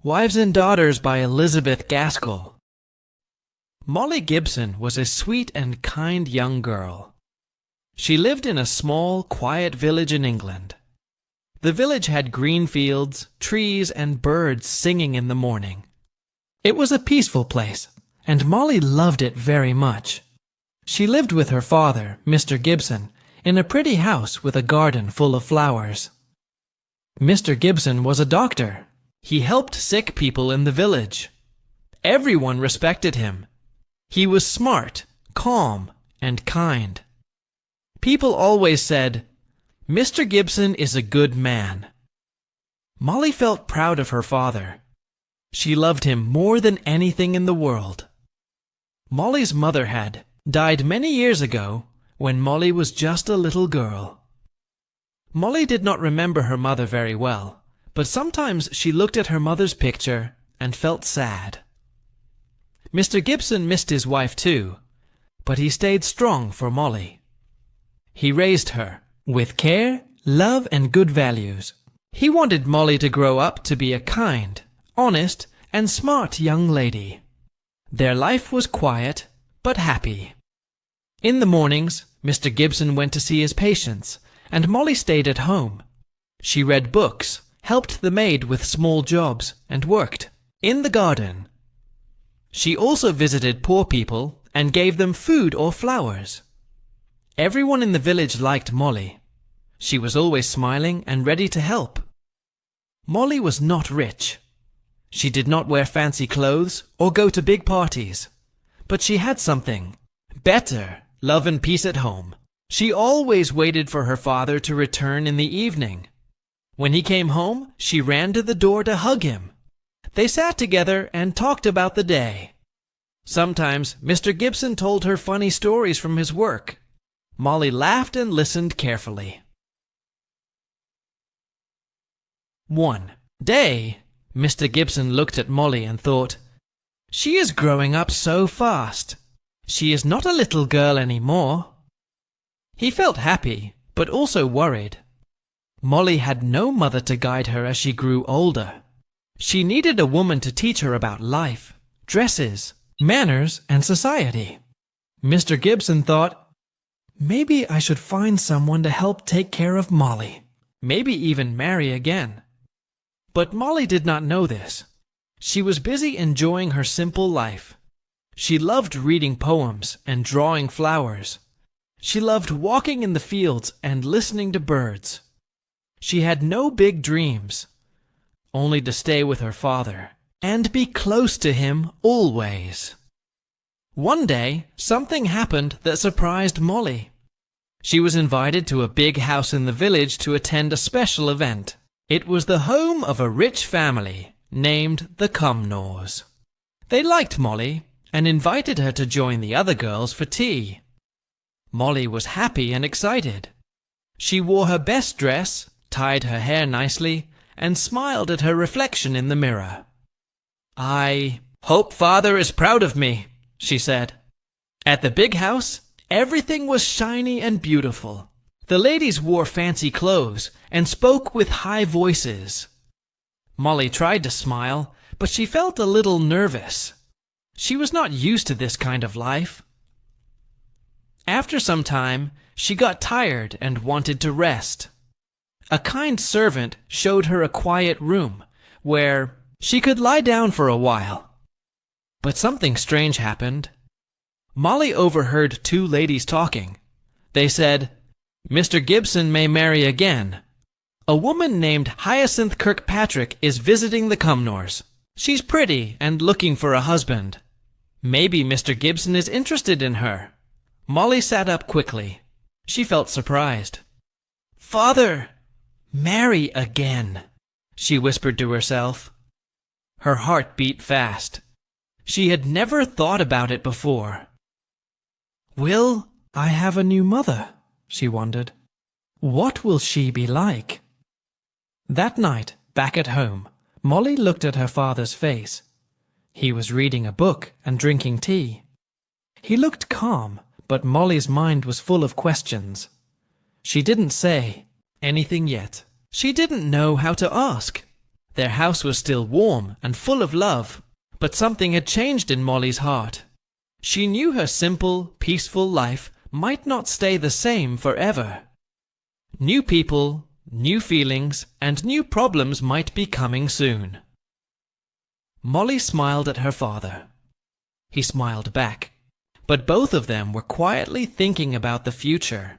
Wives and Daughters by Elizabeth Gaskell. Molly Gibson was a sweet and kind young girl. She lived in a small, quiet village in England. The village had green fields, trees, and birds singing in the morning. It was a peaceful place, and Molly loved it very much. She lived with her father, Mr. Gibson, in a pretty house with a garden full of flowers. Mr. Gibson was a doctor. He helped sick people in the village. Everyone respected him. He was smart, calm, and kind. People always said, "Mr. Gibson is a good man." Molly felt proud of her father. She loved him more than anything in the world. Molly's mother had died many years ago when Molly was just a little girl. Molly did not remember her mother very well, but sometimes she looked at her mother's picture and felt sad. Mr. Gibson missed his wife too, but he stayed strong for Molly. He raised her with care, love, and good values. He wanted Molly to grow up to be a kind, honest, and smart young lady. Their life was quiet, but happy. In the mornings, Mr. Gibson went to see his patients, and Molly stayed at home. She read books, helped the maid with small jobs, and worked in the garden. She also visited poor people and gave them food or flowers. Everyone in the village liked Molly. She was always smiling and ready to help. Molly was not rich. She did not wear fancy clothes or go to big parties. But she had something better: love and peace at home. She always waited for her father to return in the evening. When he came home, she ran to the door to hug him. They sat together and talked about the day. Sometimes Mr. Gibson told her funny stories from his work. Molly laughed and listened carefully. One day, Mr. Gibson looked at Molly and thought, "She is growing up so fast. She is not a little girl anymore." He felt happy, but also worried. Molly had no mother to guide her as she grew older. She needed a woman to teach her about life, dresses, manners, and society. Mr. Gibson thought, maybe I should find someone to help take care of Molly, maybe even marry again. But Molly did not know this. She was busy enjoying her simple life. She loved reading poems and drawing flowers. She loved walking in the fields and listening to birds. She had no big dreams, only to stay with her father and be close to him always. One day, something happened that surprised Molly. She was invited to a big house in the village to attend a special event. It was the home of a rich family named the Cumnors. They liked Molly and invited her to join the other girls for tea. Molly was happy and excited. She wore her best dress, tied her hair nicely, and smiled at her reflection in the mirror. "I hope Father is proud of me," she said. At the big house, everything was shiny and beautiful. The ladies wore fancy clothes and spoke with high voices. Molly tried to smile, but she felt a little nervous. She was not used to this kind of life. After some time, she got tired and wanted to rest. A kind servant showed her a quiet room where she could lie down for a while. But something strange happened. Molly overheard two ladies talking. They said, "Mr. Gibson may marry again. A woman named Hyacinth Kirkpatrick is visiting the Cumnors. She's pretty and looking for a husband. Maybe Mr. Gibson is interested in her." Molly sat up quickly. She felt surprised. "Father, marry again," she whispered to herself. Her heart beat fast. She had never thought about it before. "Will I have a new mother?" she wondered. "What will she be like?" That night, back at home, Molly looked at her father's face. He was reading a book and drinking tea. He looked calm, but Molly's mind was full of questions. She didn't say anything yet. She didn't know how to ask. Their house was still warm and full of love, but something had changed in Molly's heart. She knew her simple, peaceful life might not stay the same forever. New people, new feelings, and new problems might be coming soon. Molly smiled at her father. He smiled back, but both of them were quietly thinking about the future.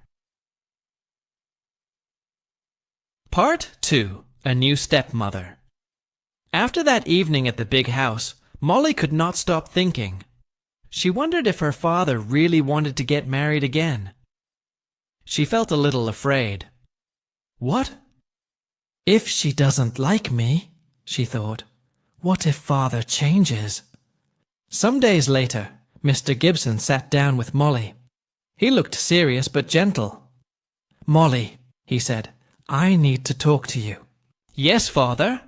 Part 2. A New Stepmother. After that evening at the big house, Molly could not stop thinking. She wondered if her father really wanted to get married again. She felt a little afraid. What? If she doesn't like me, she thought, what if father changes? Some days later, Mr. Gibson sat down with Molly. He looked serious but gentle. Molly, he said, I need to talk to you. Yes, father,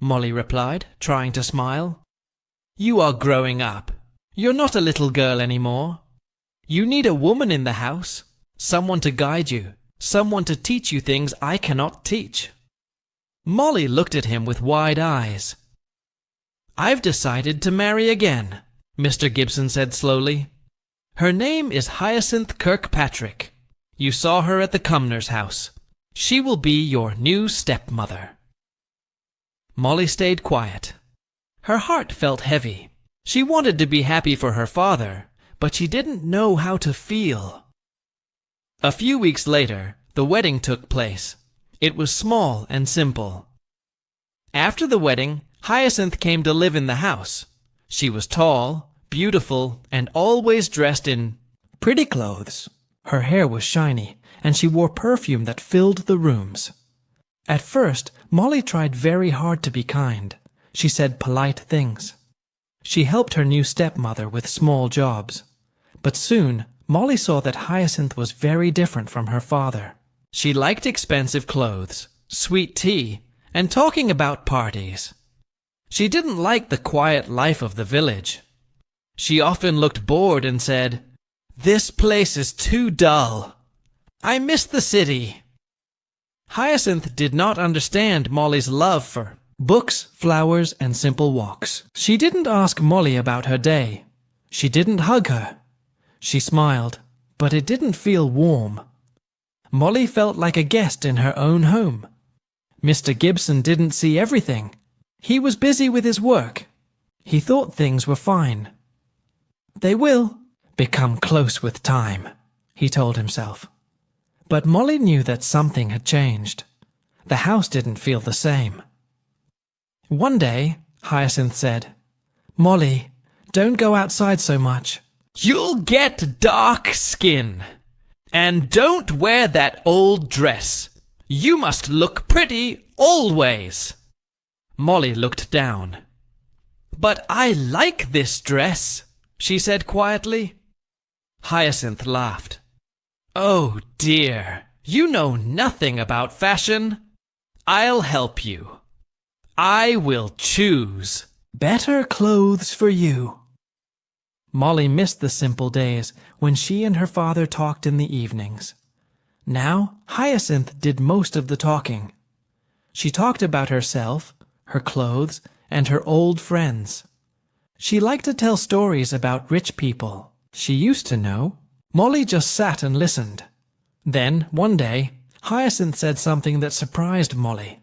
Molly replied, trying to smile. You are growing up. You're not a little girl anymore. You need a woman in the house, someone to guide you, someone to teach you things I cannot teach. Molly looked at him with wide eyes. I've decided to marry again, Mr. Gibson said slowly. Her name is Hyacinth Kirkpatrick. You saw her at the Cumnor's house. She will be your new stepmother. Molly stayed quiet. Her heart felt heavy. She wanted to be happy for her father, but she didn't know how to feel. A few weeks later, the wedding took place. It was small and simple. After the wedding, Hyacinth came to live in the house. She was tall, beautiful, and always dressed in pretty clothes. Her hair was shiny, and she wore perfume that filled the rooms. At first, Molly tried very hard to be kind. She said polite things. She helped her new stepmother with small jobs. But soon, Molly saw that Hyacinth was very different from her father. She liked expensive clothes, sweet tea, and talking about parties. She didn't like the quiet life of the village. She often looked bored and said, "This place is too dull. I miss the city." Hyacinth did not understand Molly's love for books, flowers, and simple walks. She didn't ask Molly about her day. She didn't hug her. She smiled, but it didn't feel warm. Molly felt like a guest in her own home. Mr. Gibson didn't see everything. He was busy with his work. He thought things were fine. They will become close with time, he told himself. But Molly knew that something had changed. The house didn't feel the same. One day, Hyacinth said, "Molly, don't go outside so much. You'll get dark skin. And don't wear that old dress. You must look pretty always." Molly looked down. "But I like this dress," she said quietly. Hyacinth laughed. "Oh dear, you know nothing about fashion. I'll help you. I will choose better clothes for you." Molly missed the simple days when she and her father talked in the evenings. Now, Hyacinth did most of the talking. She talked about herself, her clothes, and her old friends. She liked to tell stories about rich people she used to know. Molly just sat and listened. Then, one day, Hyacinth said something that surprised Molly.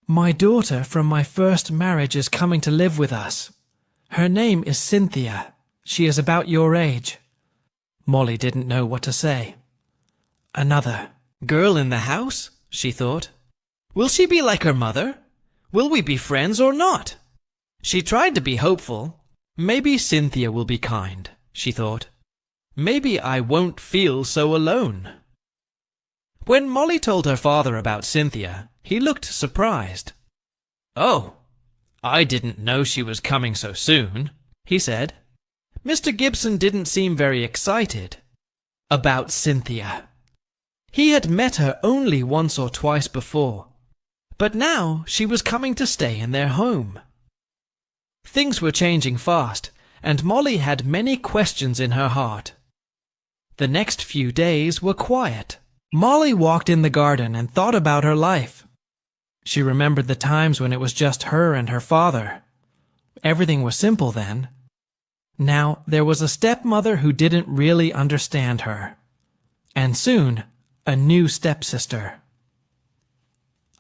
"My daughter from my first marriage is coming to live with us. Her name is Cynthia. She is about your age." Molly didn't know what to say. "Another girl in the house?" she thought. "Will she be like her mother? Will we be friends or not?" She tried to be hopeful. "Maybe Cynthia will be kind," she thought. "Maybe I won't feel so alone." When Molly told her father about Cynthia, he looked surprised. "Oh, I didn't know she was coming so soon," he said. Mr. Gibson didn't seem very excited about Cynthia. He had met her only once or twice before, but now she was coming to stay in their home. Things were changing fast, and Molly had many questions in her heart. The next few days were quiet. Molly walked in the garden and thought about her life. She remembered the times when it was just her and her father. Everything was simple then. Now there was a stepmother who didn't really understand her. And soon, a new stepsister.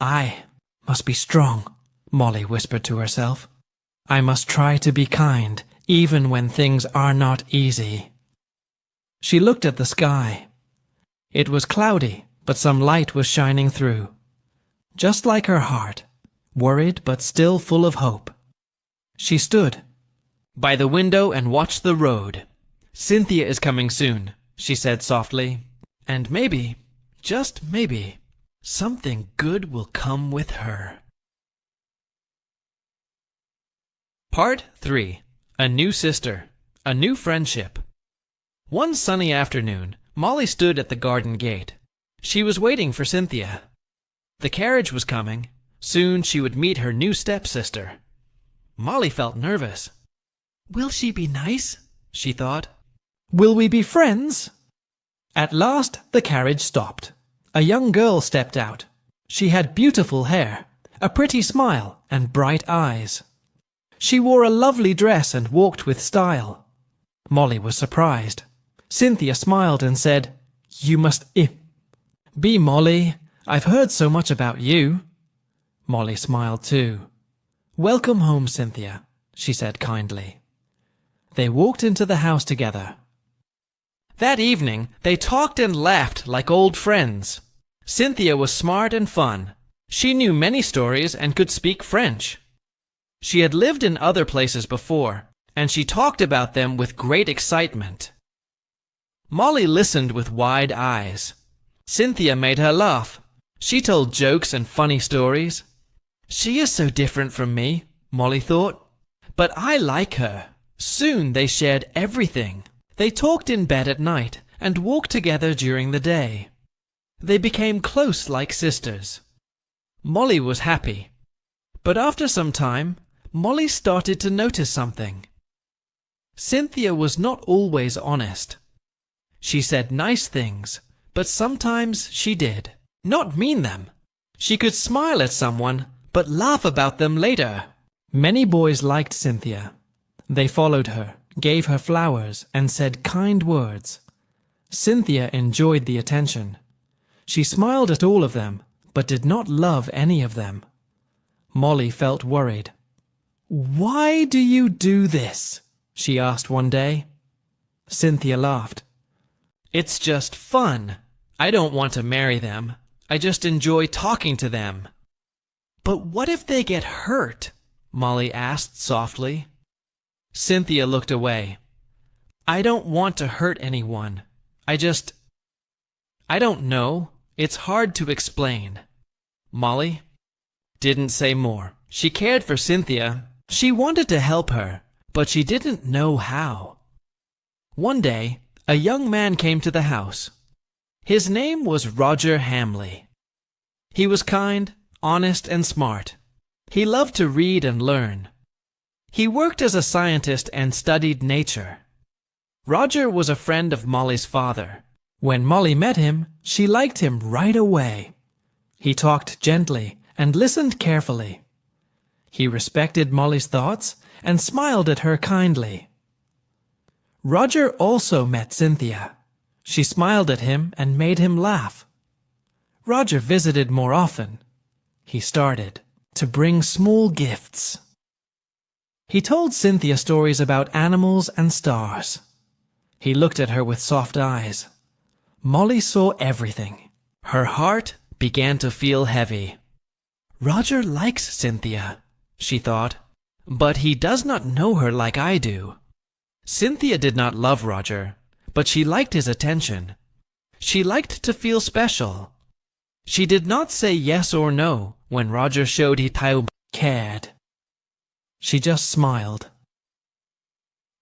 I must be strong, Molly whispered to herself. I must try to be kind, even when things are not easy. She looked at the sky. It was cloudy, but some light was shining through. Just like her heart, worried but still full of hope. She stood by the window and watched the road. Cynthia is coming soon, she said softly. And maybe, just maybe, something good will come with her. Part 3. A New Sister. A New Friendship. One sunny afternoon, Molly stood at the garden gate. She was waiting for Cynthia. The carriage was coming. Soon she would meet her new stepsister. Molly felt nervous. Will she be nice? She thought. Will we be friends? At last the carriage stopped. A young girl stepped out. She had beautiful hair, a pretty smile, and bright eyes. She wore a lovely dress and walked with style. Molly was surprised. Cynthia smiled and said, You must be Molly. I've heard so much about you. Molly smiled too. Welcome home, Cynthia, she said kindly. They walked into the house together. That evening, they talked and laughed like old friends. Cynthia was smart and fun. She knew many stories and could speak French. She had lived in other places before, and she talked about them with great excitement. Molly listened with wide eyes. Cynthia made her laugh. She told jokes and funny stories. She is so different from me, Molly thought. But I like her. Soon they shared everything. They talked in bed at night and walked together during the day. They became close like sisters. Molly was happy. But after some time, Molly started to notice something. Cynthia was not always honest. She said nice things, but sometimes she did not mean them. She could smile at someone, but laugh about them later. Many boys liked Cynthia. They followed her, gave her flowers, and said kind words. Cynthia enjoyed the attention. She smiled at all of them, but did not love any of them. Molly felt worried. Why do you do this? She asked one day. Cynthia laughed. It's just fun. I don't want to marry them. I just enjoy talking to them. But what if they get hurt? Molly asked softly. Cynthia looked away. I don't want to hurt anyone. I don't know. It's hard to explain. Molly didn't say more. She cared for Cynthia. She wanted to help her, but she didn't know how. One day, a young man came to the house. His name was Roger Hamley. He was kind, honest, and smart. He loved to read and learn. He worked as a scientist and studied nature. Roger was a friend of Molly's father. When Molly met him, she liked him right away. He talked gently and listened carefully. He respected Molly's thoughts and smiled at her kindly. Roger also met Cynthia. She smiled at him and made him laugh. Roger visited more often. He started to bring small gifts. He told Cynthia stories about animals and stars. He looked at her with soft eyes. Molly saw everything. Her heart began to feel heavy. Roger likes Cynthia, she thought, but he does not know her like I do. Cynthia did not love Roger, but she liked his attention. She liked to feel special. She did not say yes or no when Roger showed he cared. She just smiled.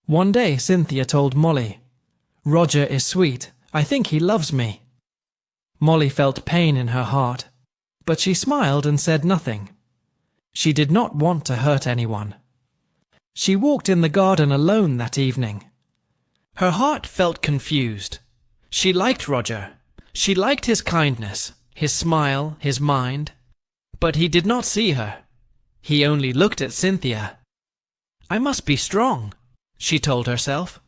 One day Cynthia told Molly, Roger is sweet. I think he loves me. Molly felt pain in her heart, but she smiled and said nothing. She did not want to hurt anyone. She walked in the garden alone that evening. Her heart felt confused. She liked Roger. She liked his kindness, his smile, his mind. but he did not see her. He only looked at Cynthia. I must be strong, she told herself.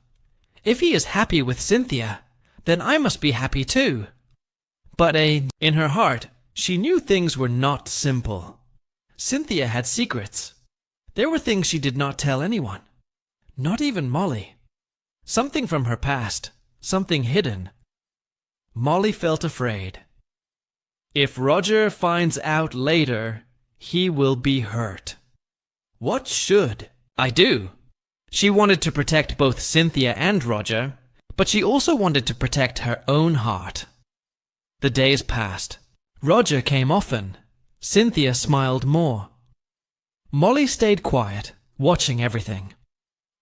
If he is happy with Cynthia, then I must be happy too. But in her heart, she knew things were not simple. Cynthia had secrets. There were things she did not tell anyone, not even Molly. Something from her past, something hidden. Molly felt afraid. If Roger finds out later, he will be hurt. What should I do? She wanted to protect both Cynthia and Roger, but she also wanted to protect her own heart. The days passed. Roger came often. Cynthia smiled more. Molly stayed quiet, watching everything.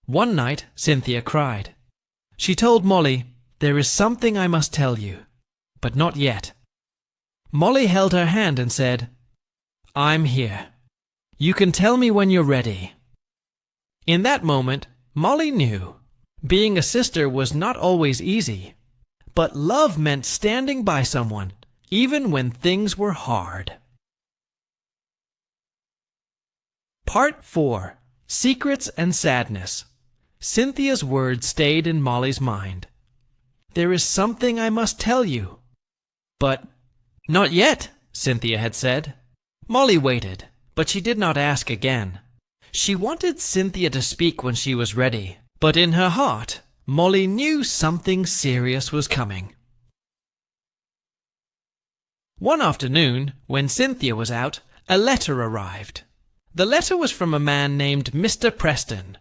One night, Cynthia cried. She told Molly, "There is something I must tell you, but not yet." Molly held her hand and said, "I'm here. You can tell me when you're ready." In that moment, Molly knew being a sister was not always easy, but love meant standing by someone, even when things were hard. Part 4. Secrets and Sadness. Cynthia's words stayed in Molly's mind. "There is something I must tell you." But, "Not yet," Cynthia had said. Molly waited, but she did not ask again. She wanted Cynthia to speak when she was ready, but in her heart, Molly knew something serious was coming. One afternoon, when Cynthia was out, a letter arrived. The letter was from a man named Mr. Preston.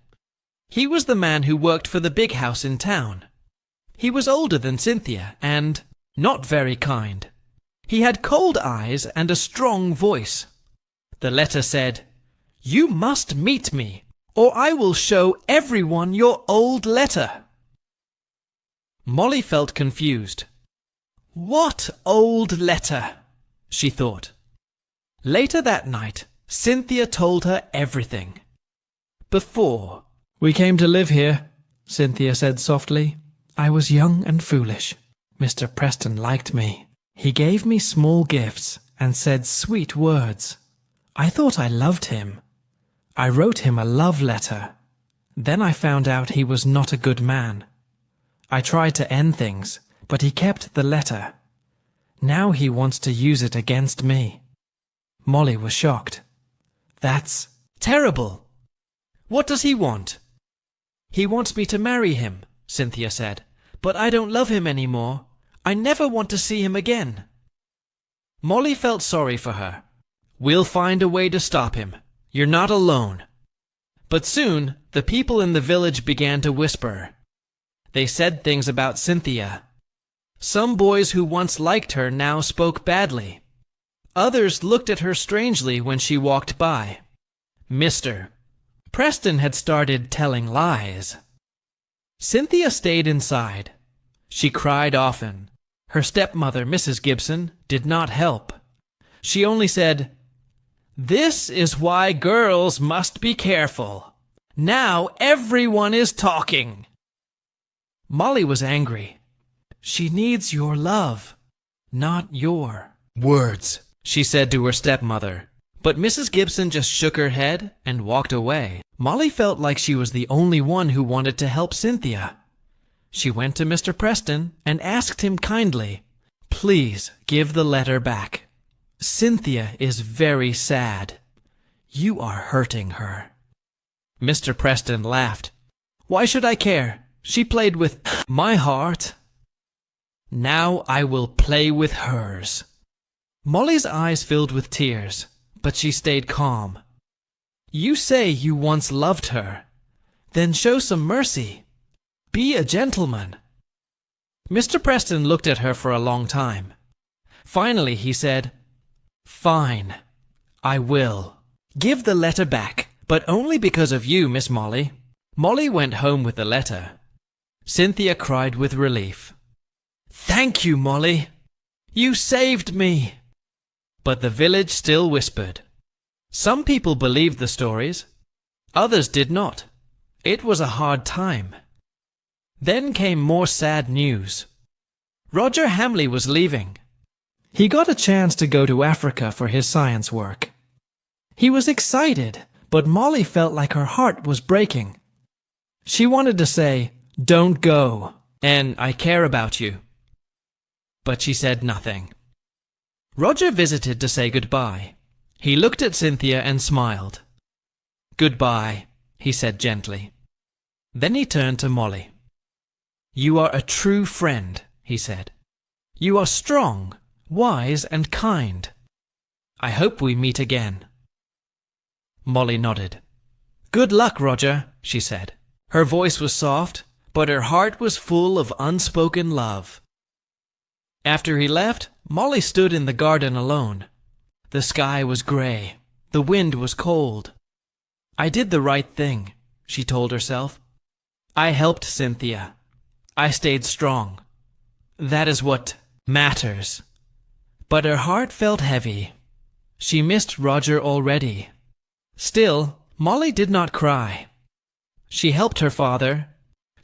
He was the man who worked for the big house in town. He was older than Cynthia and not very kind. He had cold eyes and a strong voice. The letter said, "You must meet me, or I will show everyone your old letter." Molly felt confused. What old letter? She thought. Later that night, Cynthia told her everything. "Before we came to live here," Cynthia said softly, "I was young and foolish. Mr. Preston liked me. He gave me small gifts and said sweet words. I thought I loved him. I wrote him a love letter. Then I found out he was not a good man. I tried to end things, but he kept the letter. Now he wants to use it against me." Molly was shocked. "That's terrible. What does he want?" "He wants me to marry him," Cynthia said, "but I don't love him anymore. I never want to see him again." Molly felt sorry for her. "We'll find a way to stop him. You're not alone." But soon, the people in the village began to whisper. They said things about Cynthia. Some boys who once liked her now spoke badly. Others looked at her strangely when she walked by. Mr. Preston had started telling lies. Cynthia stayed inside. She cried often. Her stepmother, Mrs. Gibson, did not help. She only said, "This is why girls must be careful. Now everyone is talking." Molly was angry. "She needs your love, not your words," she said to her stepmother. But Mrs. Gibson just shook her head and walked away. Molly felt like she was the only one who wanted to help Cynthia. She went to Mr. Preston and asked him kindly, "Please give the letter back. Cynthia is very sad. You are hurting her." Mr. Preston laughed. "Why should I care? She played with my heart. Now I will play with hers." Molly's eyes filled with tears, but she stayed calm. "You say you once loved her. Then show some mercy. Be a gentleman." Mr. Preston looked at her for a long time. Finally he said, "Fine, I will. Give the letter back, but only because of you, Miss Molly." Molly went home with the letter. Cynthia cried with relief. "Thank you, Molly. You saved me." But the village still whispered. Some people believed the stories. Others did not. It was a hard time. Then came more sad news. Roger Hamley was leaving. He got a chance to go to Africa for his science work. He was excited, but Molly felt like her heart was breaking. She wanted to say, "Don't go," and "I care about you." But she said nothing. Roger visited to say goodbye. He looked at Cynthia and smiled. "Goodbye," he said gently. Then he turned to Molly. "You are a true friend," he said. "You are strong, wise, and kind. I hope we meet again." Molly nodded. "Good luck, Roger," she said. Her voice was soft, but her heart was full of unspoken love. After he left, Molly stood in the garden alone. The sky was grey. The wind was cold. "I did the right thing," she told herself. "I helped Cynthia. I stayed strong. That is what matters." But her heart felt heavy. She missed Roger already. Still, Molly did not cry. She helped her father.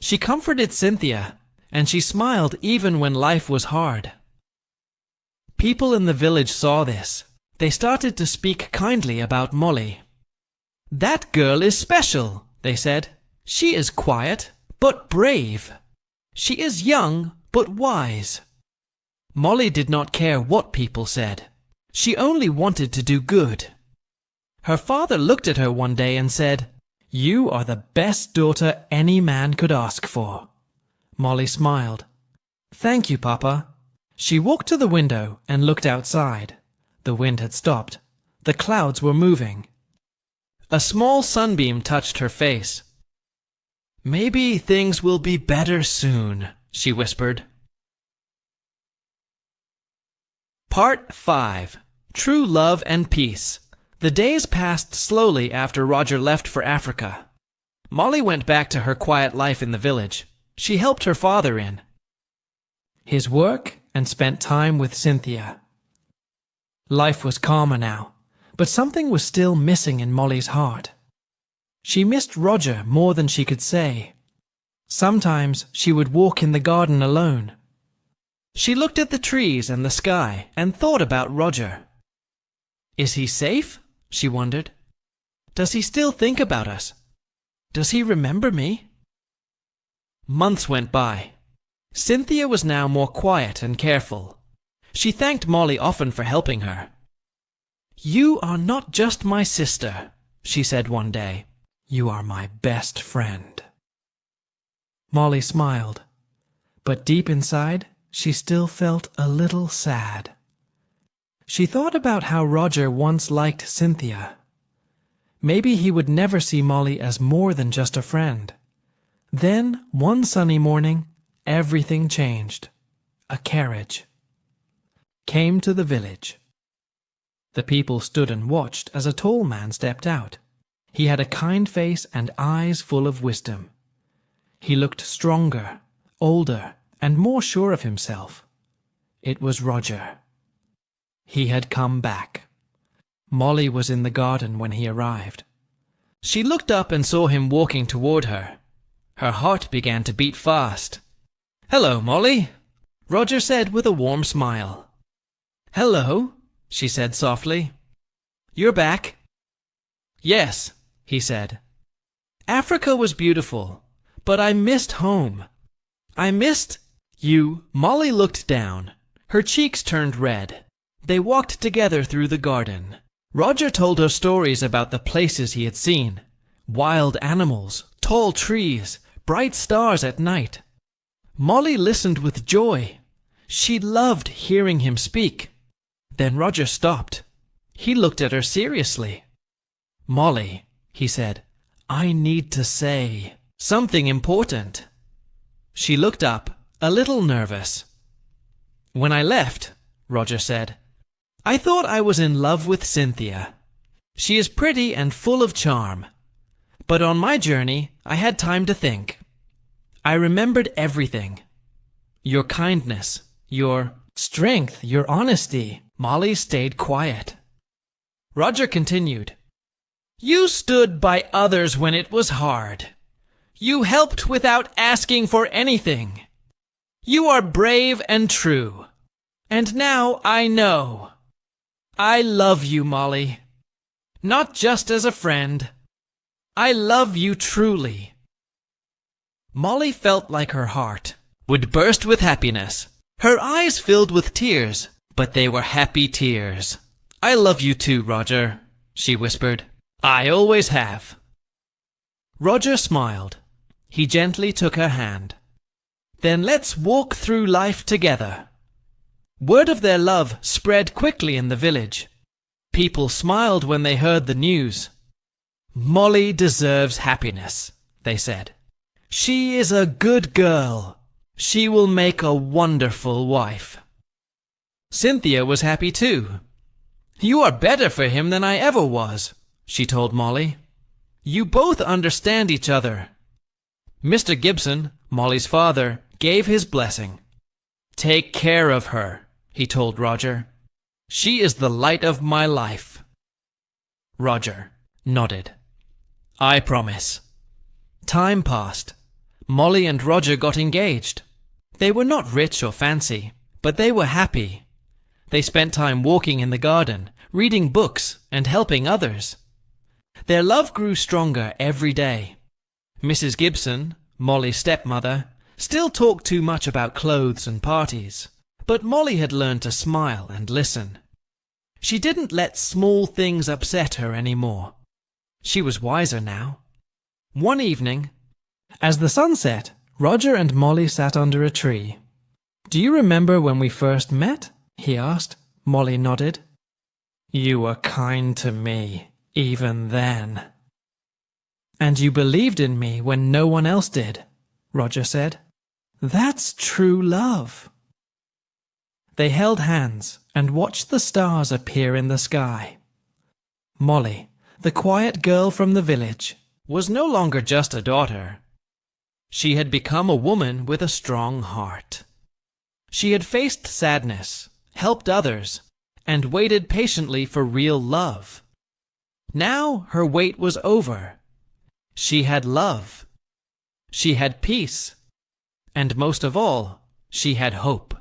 She comforted Cynthia, and she smiled even when life was hard. People in the village saw this. They started to speak kindly about Molly. "That girl is special," they said. "She is quiet, but brave. She is young, but wise." Molly did not care what people said. She only wanted to do good. Her father looked at her one day and said, "You are the best daughter any man could ask for." Molly smiled. "Thank you, Papa." She walked to the window and looked outside. The wind had stopped. The clouds were moving. A small sunbeam touched her face. "Maybe things will be better soon," she whispered. Part 5. True Love and Peace. The days passed slowly after Roger left for Africa. Molly went back to her quiet life in the village. She helped her father in his work and spent time with Cynthia. Life was calmer now, but something was still missing in Molly's heart. She missed Roger more than she could say. Sometimes she would walk in the garden alone. She looked at the trees and the sky and thought about Roger. Is he safe? She wondered. Does he still think about us? Does he remember me? Months went by. Cynthia was now more quiet and careful. She thanked Molly often for helping her. "You are not just my sister," she said one day. "You are my best friend." Molly smiled, but deep inside she still felt a little sad. She thought about how Roger once liked Cynthia. Maybe he would never see Molly as more than just a friend. Then, one sunny morning, everything changed. A carriage came to the village. The people stood and watched as a tall man stepped out. He had a kind face and eyes full of wisdom. He looked stronger, older, and more sure of himself. It was Roger. He had come back. Molly was in the garden when he arrived. She looked up and saw him walking toward her. Her heart began to beat fast. "Hello, Molly," Roger said with a warm smile. "Hello," she said softly. "You're back?" "Yes," he said. "Africa was beautiful, but I missed home. I missed you." Molly looked down. Her cheeks turned red. They walked together through the garden. Roger told her stories about the places he had seen. Wild animals, tall trees, bright stars at night. Molly listened with joy. She loved hearing him speak. Then Roger stopped. He looked at her seriously. "Molly," he said, "I need to say something important." She looked up, a little nervous. "When I left," Roger said, "I thought I was in love with Cynthia. She is pretty and full of charm. But on my journey, I had time to think. I remembered everything. Your kindness, your strength, your honesty." Molly stayed quiet. Roger continued. "You stood by others when it was hard. You helped without asking for anything. You are brave and true. And now I know. I love you, Molly. Not just as a friend. I love you truly. Molly felt like her heart would burst with happiness. Her eyes filled with tears, but they were happy tears. I love you too, Roger, she whispered. I always have. Roger smiled. He gently took her hand. Then let's walk through life together. Word of their love spread quickly in the village. People smiled when they heard the news. Molly deserves happiness, they said. She is a good girl. She will make a wonderful wife. Cynthia was happy too. You are better for him than I ever was, she told Molly. You both understand each other. Mr. Gibson, Molly's father, gave his blessing. Take care of her, he told Roger. She is the light of my life. Roger nodded. I promise. Time passed. Molly and Roger got engaged. They were not rich or fancy, but they were happy. They spent time walking in the garden, reading books, and helping others. Their love grew stronger every day. Mrs. Gibson, Molly's stepmother, still talked too much about clothes and parties, but Molly had learned to smile and listen. She didn't let small things upset her anymore. She was wiser now. One evening, as the sun set, Roger and Molly sat under a tree. Do you remember when we first met? He asked. Molly nodded. You were kind to me, even then. And you believed in me when no one else did, Roger said. That's true love. They held hands and watched the stars appear in the sky. Molly, the quiet girl from the village, was no longer just a daughter. She had become a woman with a strong heart. She had faced sadness, helped others, and waited patiently for real love. Now her wait was over. She had love. She had peace. And most of all, she had hope.